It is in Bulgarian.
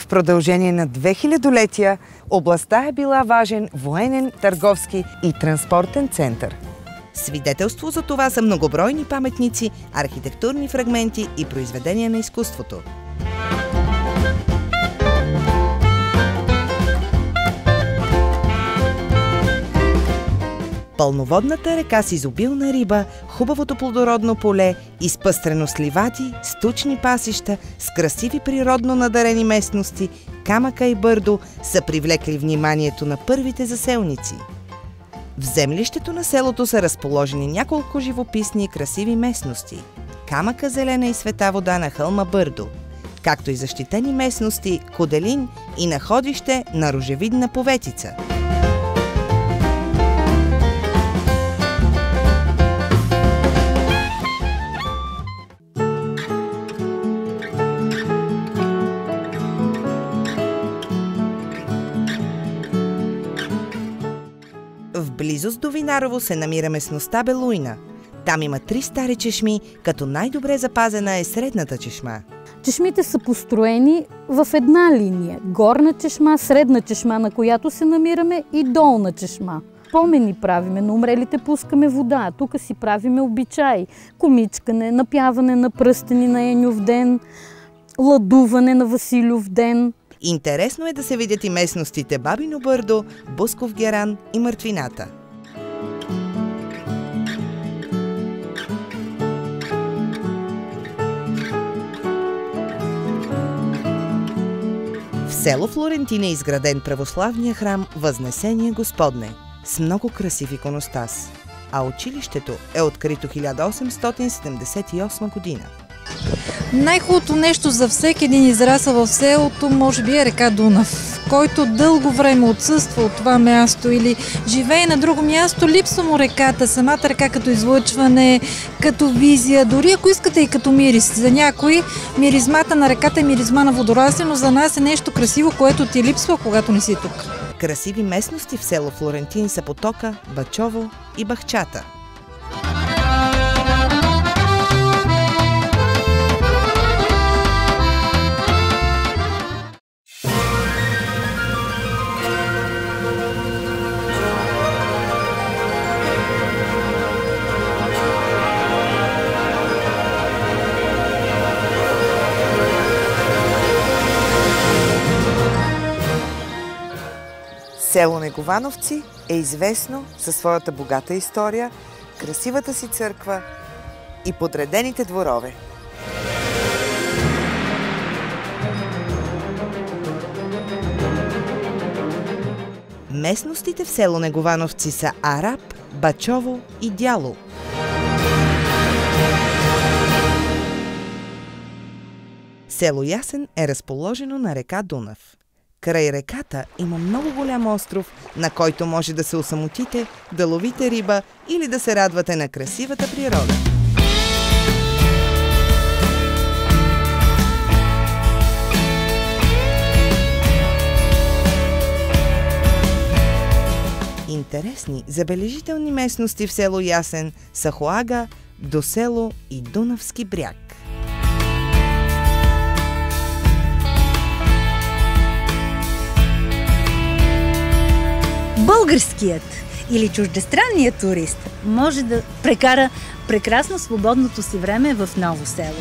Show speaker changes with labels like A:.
A: В продължение на 2000-летия областта е била важен военен, търговски и транспортен център.
B: Свидетелство за това са многобройни паметници, архитектурни фрагменти и произведения на изкуството. Пълноводната река с изобилна риба, хубавото плодородно поле, изпъстрено с ливади, стучни пасища, с красиви природно надарени местности, камъка и бърдо са привлекли вниманието на първите заселници. В землището на селото са разположени няколко живописни и красиви местности, камъка зелена и света вода на хълма Бърдо, както и защитени местности Коделин и находище на рожевидна поветица. В близост до Винарово се намира местността Белуйна. Там има 3 стари чешми, като най-добре запазена е средната чешма.
C: Чешмите са построени в една линия. Горна чешма, средна чешма, на която се намираме, и долна чешма. Помени правиме, на умрелите пускаме вода, тук си правиме обичаи. Комичкане, напяване на пръстени на Еньов ден, ладуване на Василев ден.
B: Интересно е да се видят и местностите Бабино Бърдо, Бусков геран и Мъртвината. В село Флорентин е изграден православния храм Възнесение Господне с много красив иконостас, а училището е открито 1878 година.
D: Най-хубавото нещо за всеки един израсъл в селото може би е река Дунав, който дълго време отсъства от това място или живее на друго място, липсва му реката, самата река като излъчване, като визия, дори ако искате и като мирис. За някои миризмата на реката е миризма на водорасли, но за нас е нещо красиво, което ти липсва, когато не си тук.
B: Красиви местности в село Флорентин са Потока, Бачово и Бахчата.
A: Село Неговановци е известно със своята богата история, красивата си църква и подредените дворове.
B: Местностите в село Неговановци са Араб, Бачово и Дяло. Село Ясен е разположено на река Дунав. Край реката има много голям остров, на който може да се осамотите, да ловите риба или да се радвате на красивата природа. Интересни, забележителни местности в село Ясен са Хоага, до село и Дунавски бряг.
E: Българският или чуждестранният турист може да прекара прекрасно свободното си време в Ново село.